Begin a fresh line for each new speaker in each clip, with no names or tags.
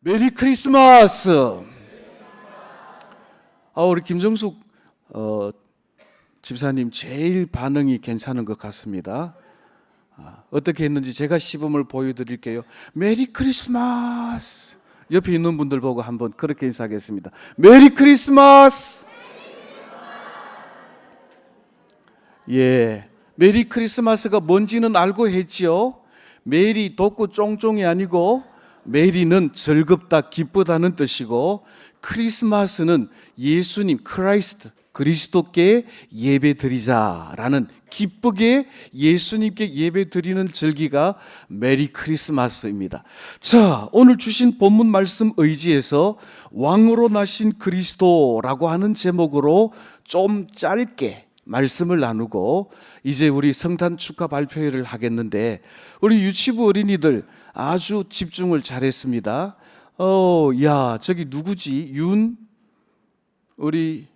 메리 크리스마스. 우리 김정숙 집사님 제일 반응이 괜찮은 것 같습니다. 어떻게 했는지 제가 시범을 보여드릴게요. 메리 크리스마스. 옆에 있는 분들 보고 한번 그렇게 인사하겠습니다. 메리 크리스마스. 예, 메리 크리스마스가 뭔지는 알고 했지요. 메리 돋고 쫑쫑이 아니고 메리는 즐겁다, 기쁘다는 뜻이고, 크리스마스는 예수님, 크라이스트, 그리스도께 예배 드리자라는, 기쁘게 예수님께 예배 드리는 절기가 메리 크리스마스입니다. 자, 오늘 주신 본문 말씀 의지에서 왕으로 나신 그리스도라고 하는 제목으로 좀 짧게 말씀을 나누고 이제 우리 성탄 축하 발표회를 하겠는데, 우리 유치부 어린이들 아주 집중을 잘했습니다. 야, 저기 누구지? 우리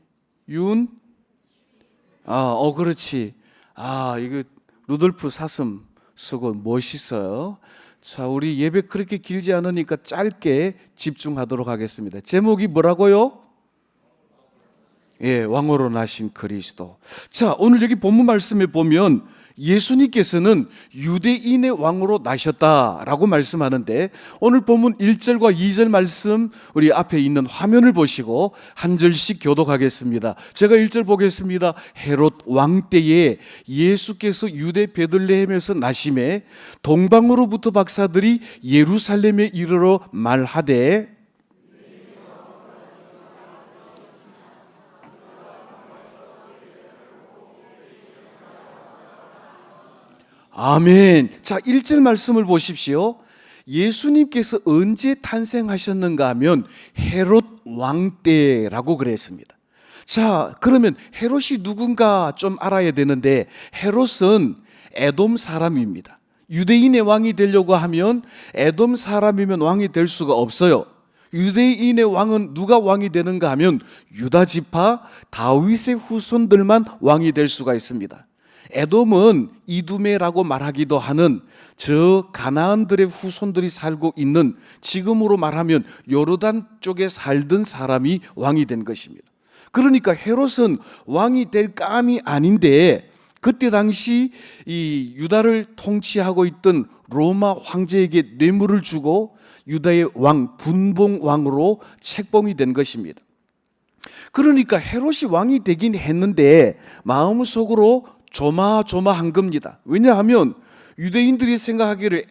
윤? 그렇지. 이거 루돌프 사슴 쓰고 멋있어요. 자, 우리 예배 그렇게 길지 않으니까 짧게 집중하도록 하겠습니다. 제목이 뭐라고요? 예, 왕으로 나신 그리스도. 자, 오늘 여기 본문 말씀에 보면 예수님께서는 유대인의 왕으로 나셨다라고 말씀하는데, 오늘 본문 1절과 2절 말씀 우리 앞에 있는 화면을 보시고 한 절씩 교독하겠습니다. 제가 1절 보겠습니다. 헤롯 왕 때에 예수께서 유대 베들레헴에서 나심에 동방으로부터 박사들이 예루살렘에 이르러 말하되, 아멘. 자, 1절 말씀을 보십시오. 예수님께서 언제 탄생하셨는가 하면 헤롯 왕 때라고 그랬습니다. 자, 그러면 헤롯이 누군가 좀 알아야 되는데, 헤롯은 에돔 사람입니다. 유대인의 왕이 되려고 하면 에돔 사람이면 왕이 될 수가 없어요. 유대인의 왕은 누가 왕이 되는가 하면 유다 지파 다윗의 후손들만 왕이 될 수가 있습니다. 에돔은 이두메라고 말하기도 하는 저 가나안들의 후손들이 살고 있는, 지금으로 말하면 요르단 쪽에 살던 사람이 왕이 된 것입니다. 그러니까 헤롯은 왕이 될 감이 아닌데, 그때 당시 이 유다를 통치하고 있던 로마 황제에게 뇌물을 주고 유다의 왕, 분봉 왕으로 책봉이 된 것입니다. 그러니까 헤롯이 왕이 되긴 했는데 마음속으로 조마조마한 겁니다. 왜냐하면 유대인들이 생각하기를,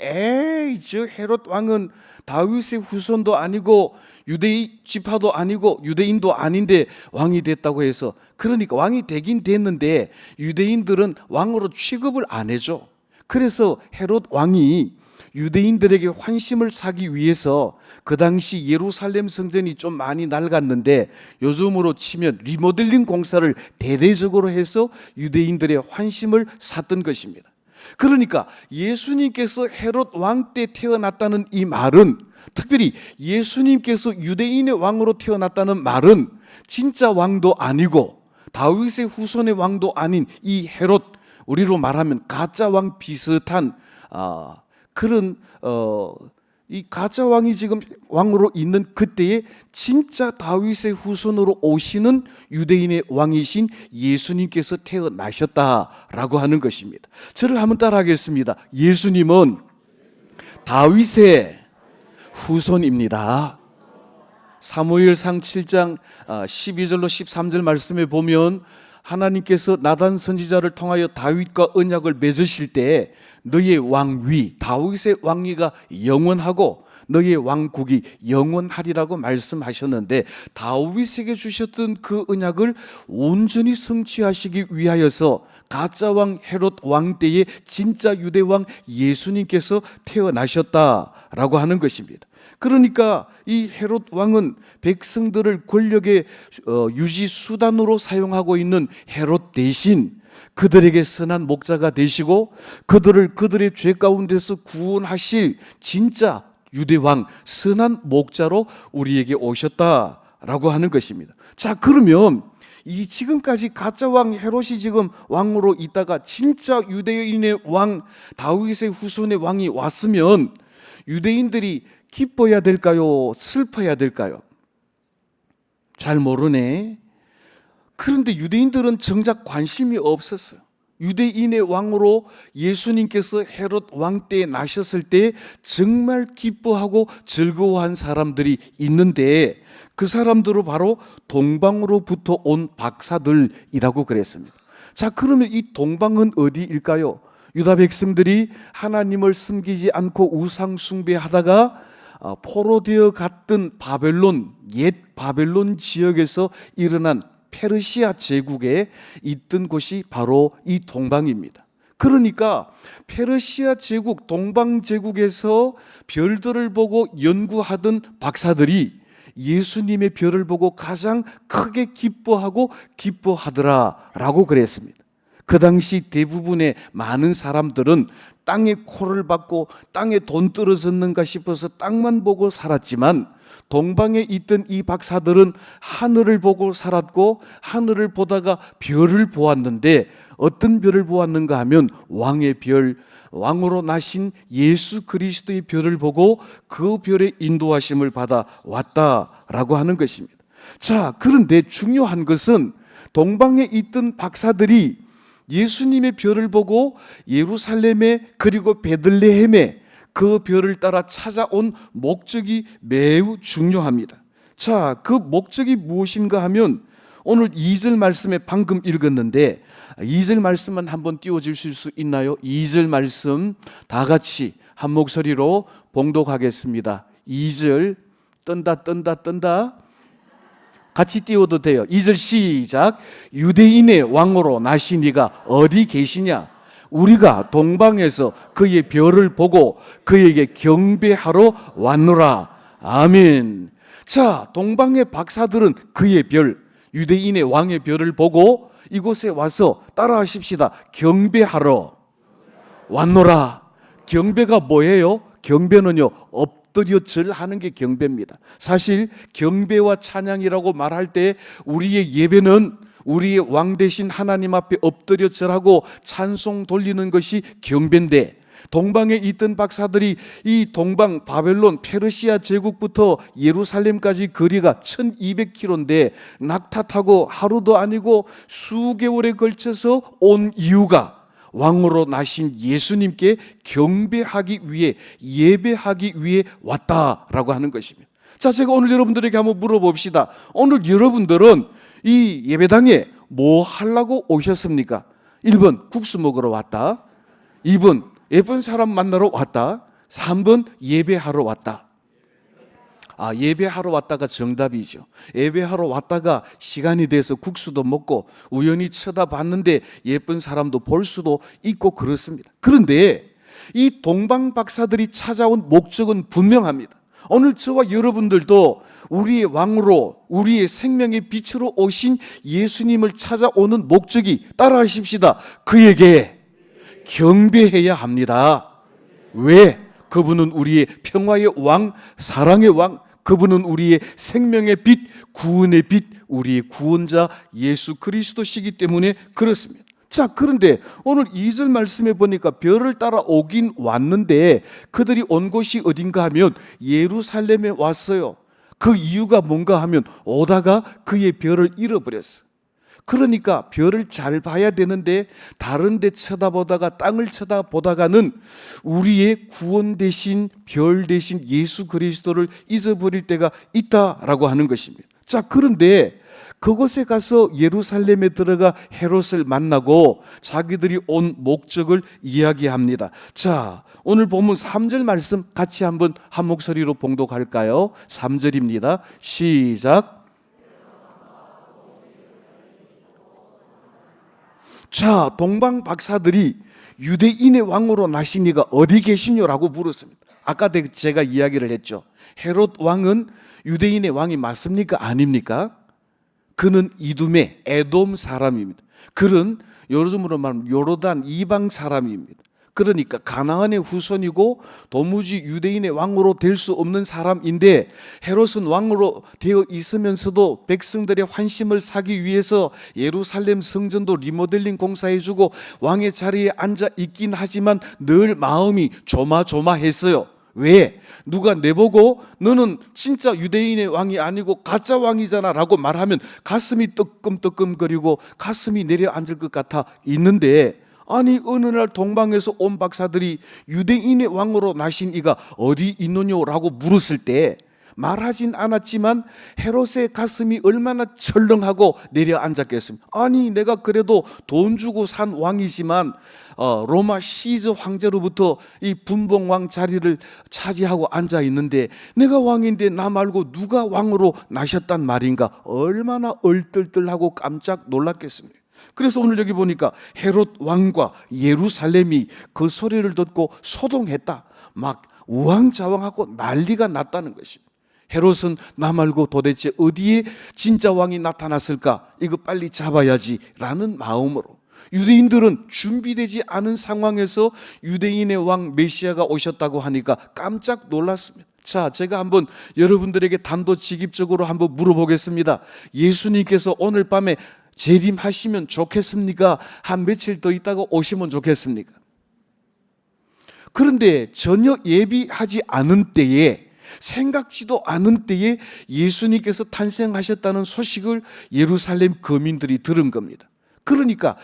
저 헤롯 왕은 다윗의 후손도 아니고 유대인 지파도 아니고 유대인도 아닌데 왕이 됐다고 해서, 그러니까 왕이 되긴 됐는데 유대인들은 왕으로 취급을 안 해줘. 그래서 헤롯 왕이 유대인들에게 환심을 사기 위해서 그 당시 예루살렘 성전이 좀 많이 낡았는데, 요즘으로 치면 리모델링 공사를 대대적으로 해서 유대인들의 환심을 샀던 것입니다. 그러니까 예수님께서 헤롯 왕 때 태어났다는 이 말은, 특별히 예수님께서 유대인의 왕으로 태어났다는 말은 진짜 왕도 아니고 다윗의 후손의 왕도 아닌 이 헤롯, 우리로 말하면 가짜 왕 비슷한 그런 이 가짜 왕이 지금 왕으로 있는 그때에 진짜 다윗의 후손으로 오시는 유대인의 왕이신 예수님께서 태어나셨다라고 하는 것입니다. 저를 한번 따라하겠습니다. 예수님은 다윗의 후손입니다. 사무엘상 7장 12절로 13절 말씀에 보면, 하나님께서 나단 선지자를 통하여 다윗과 언약을 맺으실 때 너의 왕위, 다윗의 왕위가 영원하고 너의 왕국이 영원하리라고 말씀하셨는데, 다윗에게 주셨던 그 언약을 온전히 성취하시기 위하여서 가짜 왕 헤롯 왕 때에 진짜 유대 왕 예수님께서 태어나셨다라고 하는 것입니다. 그러니까 이 헤롯 왕은 백성들을 권력의 유지 수단으로 사용하고 있는 헤롯 대신 그들에게 선한 목자가 되시고 그들의 죄 가운데서 구원하실 진짜 유대왕, 선한 목자로 우리에게 오셨다라고 하는 것입니다. 자, 그러면 이 지금까지 가짜 왕 헤롯이 지금 왕으로 있다가 진짜 유대인의 왕, 다윗의 후손의 왕이 왔으면 유대인들이 기뻐해야 될까요? 슬퍼해야 될까요? 잘 모르네. 그런데 유대인들은 정작 관심이 없었어요. 유대인의 왕으로 예수님께서 헤롯 왕 때에 나셨을 때 정말 기뻐하고 즐거워한 사람들이 있는데 그 사람들은 바로 동방으로부터 온 박사들이라고 그랬습니다. 자, 그러면 이 동방은 어디일까요? 유다 백성들이 하나님을 섬기지 않고 우상 숭배하다가 포로되어 갔던 바벨론, 옛 바벨론 지역에서 일어난 페르시아 제국에 있던 곳이 바로 이 동방입니다. 그러니까 페르시아 제국, 동방 제국에서 별들을 보고 연구하던 박사들이 예수님의 별을 보고 가장 크게 기뻐하고 기뻐하더라라고 그랬습니다. 그 당시 대부분의 많은 사람들은 땅에 코를 박고 땅에 돈 떨어졌는가 싶어서 땅만 보고 살았지만 동방에 있던 이 박사들은 하늘을 보고 살았고 하늘을 보다가 별을 보았는데 어떤 별을 보았는가 하면 왕의 별, 왕으로 나신 예수 그리스도의 별을 보고 그 별의 인도하심을 받아 왔다라고 하는 것입니다. 자, 그런데 중요한 것은 동방에 있던 박사들이 예수님의 별을 보고 예루살렘에 그리고 베들레헴에 그 별을 따라 찾아온 목적이 매우 중요합니다. 자, 그 목적이 무엇인가 하면 오늘 2절 말씀에 방금 읽었는데 2절 말씀만 한번 띄워주실 수 있나요? 2절 말씀 다 같이 한 목소리로 봉독하겠습니다. 2절 뜬다 같이 띄워도 돼요. 2절 시작. 유대인의 왕으로 나신 이가 어디 계시냐? 우리가 동방에서 그의 별을 보고 그에게 경배하러 왔노라. 아멘. 자, 동방의 박사들은 그의 별, 유대인의 왕의 별을 보고 이곳에 와서 따라하십시다. 경배하러 왔노라. 경배가 뭐예요? 경배는요, 엎드려 절하는 게 경배입니다. 사실 경배와 찬양이라고 말할 때 우리의 예배는 우리의 왕 대신 하나님 앞에 엎드려 절하고 찬송 돌리는 것이 경배인데 동방에 있던 박사들이 이 동방 바벨론 페르시아 제국부터 예루살렘까지 거리가 1200km인데 낙타 타고 하루도 아니고 수개월에 걸쳐서 온 이유가 왕으로 나신 예수님께 경배하기 위해 예배하기 위해 왔다라고 하는 것입니다. 자, 제가 오늘 여러분들에게 한번 물어봅시다. 오늘 여러분들은 이 예배당에 뭐 하려고 오셨습니까? 1번 국수 먹으러 왔다. 2번 예쁜 사람 만나러 왔다. 3번 예배하러 왔다. 예배하러 왔다가 정답이죠. 예배하러 왔다가 시간이 돼서 국수도 먹고 우연히 쳐다봤는데 예쁜 사람도 볼 수도 있고 그렇습니다. 그런데 이 동방 박사들이 찾아온 목적은 분명합니다. 오늘 저와 여러분들도 우리의 왕으로 우리의 생명의 빛으로 오신 예수님을 찾아오는 목적이 따라하십시다. 그에게 경배해야 합니다. 왜? 그분은 우리의 평화의 왕, 사랑의 왕, 그분은 우리의 생명의 빛, 구원의 빛, 우리의 구원자 예수 그리스도시기 때문에 그렇습니다. 자, 그런데 오늘 2절 말씀에 보니까 별을 따라 오긴 왔는데 그들이 온 곳이 어딘가 하면 예루살렘에 왔어요. 그 이유가 뭔가 하면 오다가 그의 별을 잃어버렸어. 그러니까 별을 잘 봐야 되는데 다른 데 쳐다보다가 땅을 쳐다보다가는 우리의 구원 대신 별 대신 예수 그리스도를 잊어버릴 때가 있다라고 하는 것입니다. 자, 그런데 그곳에 가서 예루살렘에 들어가 헤롯을 만나고 자기들이 온 목적을 이야기합니다. 자, 오늘 본문 3절 말씀 같이 한번 한 목소리로 봉독할까요? 3절입니다. 시작. 자, 동방 박사들이 유대인의 왕으로 나신 이가 어디 계시냐라고 물었습니다. 아까 제가 이야기를 했죠. 헤롯 왕은 유대인의 왕이 맞습니까? 아닙니까? 그는 이두메, 에돔 사람입니다. 그는 요즘으로 말하면 요르단 이방 사람입니다. 그러니까 가나안의 후손이고 도무지 유대인의 왕으로 될 수 없는 사람인데 헤롯은 왕으로 되어 있으면서도 백성들의 환심을 사기 위해서 예루살렘 성전도 리모델링 공사해주고 왕의 자리에 앉아 있긴 하지만 늘 마음이 조마조마했어요. 왜? 누가 내보고 너는 진짜 유대인의 왕이 아니고 가짜 왕이잖아 라고 말하면 가슴이 뜨끔뜨끔거리고 가슴이 내려앉을 것 같아 있는데, 아니 어느 날 동방에서 온 박사들이 유대인의 왕으로 나신 이가 어디 있느냐라고 물었을 때 말하진 않았지만 헤롯의 가슴이 얼마나 철렁하고 내려앉았겠습니까? 아니 내가 그래도 돈 주고 산 왕이지만 로마 시저 황제로부터 이 분봉왕 자리를 차지하고 앉아 있는데 내가 왕인데 나 말고 누가 왕으로 나셨단 말인가? 얼마나 얼떨떨하고 깜짝 놀랐겠습니까? 그래서 오늘 여기 보니까 헤롯 왕과 예루살렘이 그 소리를 듣고 소동했다. 막 우왕좌왕하고 난리가 났다는 것입니다. 헤롯은 나 말고 도대체 어디에 진짜 왕이 나타났을까? 이거 빨리 잡아야지 라는 마음으로, 유대인들은 준비되지 않은 상황에서 유대인의 왕 메시아가 오셨다고 하니까 깜짝 놀랐습니다. 자, 제가 한번 여러분들에게 단도직입적으로 한번 물어보겠습니다. 예수님께서 오늘 밤에 재림하시면 좋겠습니까? 한 며칠 더 있다가 오시면 좋겠습니까? 그런데 전혀 예비하지 않은 때에, 생각지도 않은 때에 예수님께서 탄생하셨다는 소식을 예루살렘 거민들이 들은 겁니다. 그러니까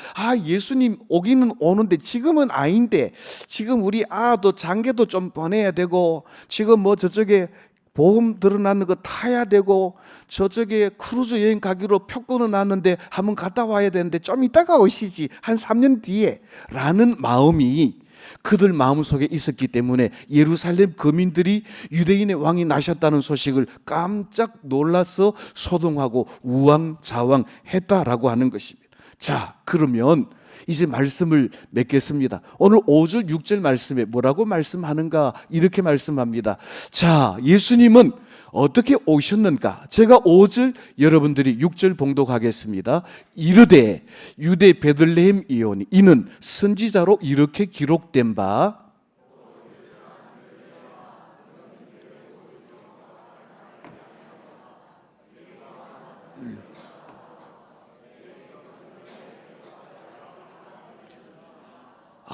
예수님 오기는 오는데 지금은 아닌데, 지금 우리 아도 장계도 좀 보내야 되고, 지금 뭐 저쪽에 보험 드러나는 거 타야 되고, 저쪽에 크루즈 여행 가기로 표 끊어놨는데 한번 갔다 와야 되는데 좀 이따가 오시지, 한 3년 뒤에 라는 마음이 그들 마음속에 있었기 때문에 예루살렘 거민들이 유대인의 왕이 나셨다는 소식을 깜짝 놀라서 소동하고 우왕좌왕했다라고 하는 것입니다. 자, 그러면 이제 말씀을 맺겠습니다. 오늘 5절 6절 말씀에 뭐라고 말씀하는가? 이렇게 말씀합니다. 자, 예수님은 어떻게 오셨는가? 제가 5절, 여러분들이 6절 봉독하겠습니다. 이르되 유대 베들레헴이오니 이는 선지자로 이렇게 기록된 바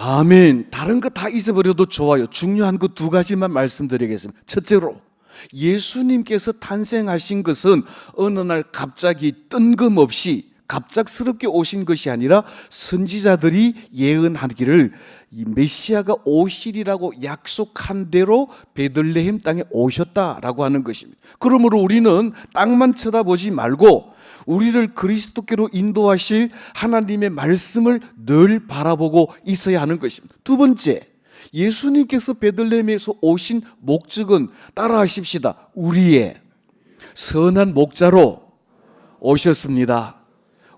아멘. 다른 거 다 잊어버려도 좋아요. 중요한 거 두 가지만 말씀드리겠습니다. 첫째로, 예수님께서 탄생하신 것은 어느 날 갑자기 뜬금없이 갑작스럽게 오신 것이 아니라 선지자들이 예언하기를 이 메시아가 오시리라고 약속한 대로 베들레헴 땅에 오셨다라고 하는 것입니다. 그러므로 우리는 땅만 쳐다보지 말고 우리를 그리스도께로 인도하실 하나님의 말씀을 늘 바라보고 있어야 하는 것입니다. 두 번째, 예수님께서 베들레헴에서 오신 목적은 따라하십시다. 우리의 선한 목자로 오셨습니다.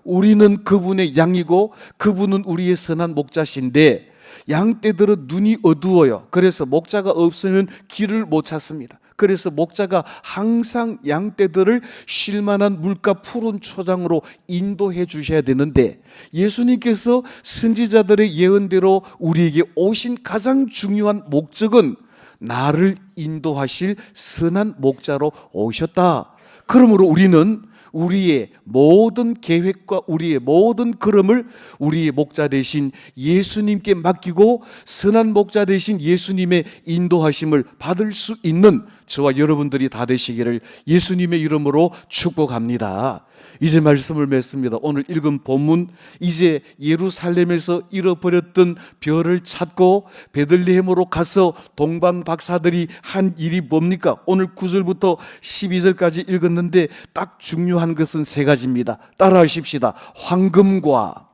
우리는 그분의 양이고 그분은 우리의 선한 목자신데 양떼들은 눈이 어두워요. 그래서 목자가 없으면 길을 못 찾습니다. 그래서 목자가 항상 양떼들을 쉴만한 물가 푸른 초장으로 인도해 주셔야 되는데, 예수님께서 선지자들의 예언대로 우리에게 오신 가장 중요한 목적은 나를 인도하실 선한 목자로 오셨다. 그러므로 우리는 우리의 모든 계획과 우리의 모든 걸음을 우리의 목자 되신 예수님께 맡기고 선한 목자 되신 예수님의 인도하심을 받을 수 있는 저와 여러분들이 다 되시기를 예수님의 이름으로 축복합니다. 이제 말씀을 맺습니다. 오늘 읽은 본문, 이제 예루살렘에서 잃어버렸던 별을 찾고 베들레헴으로 가서 동방 박사들이 한 일이 뭡니까? 오늘 9절부터 12절까지 읽었는데 딱 중요한 것은 세 가지입니다. 따라하십시다. 황금과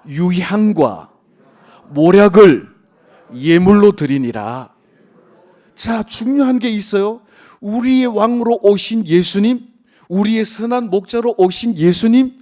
유향과 모략을 예물로 드리니라. 자, 중요한 게 있어요. 우리의 왕으로 오신 예수님, 우리의 선한 목자로 오신 예수님,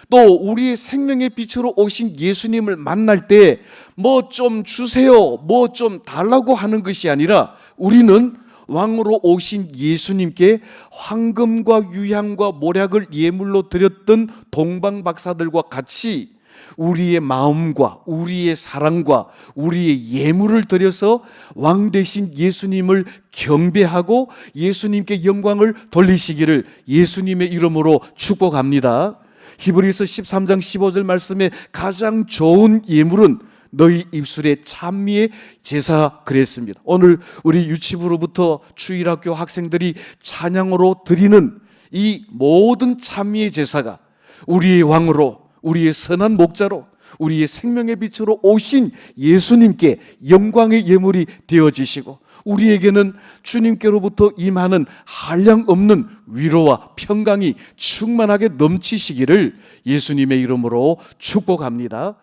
또 우리의 생명의 빛으로 오신 예수님을 만날 때 뭐 좀 주세요, 뭐 좀 달라고 하는 것이 아니라 우리는 왕으로 오신 예수님께 황금과 유향과 모략을 예물로 드렸던 동방 박사들과 같이 우리의 마음과 우리의 사랑과 우리의 예물을 드려서 왕 되신 예수님을 경배하고 예수님께 영광을 돌리시기를 예수님의 이름으로 축복합니다. 히브리서 13장 15절 말씀에 가장 좋은 예물은 너희 입술의 찬미의 제사 그랬습니다. 오늘 우리 유치부로부터 주일학교 학생들이 찬양으로 드리는 이 모든 찬미의 제사가 우리의 왕으로, 우리의 선한 목자로, 우리의 생명의 빛으로 오신 예수님께 영광의 예물이 되어지시고, 우리에게는 주님께로부터 임하는 한량없는 위로와 평강이 충만하게 넘치시기를 예수님의 이름으로 축복합니다.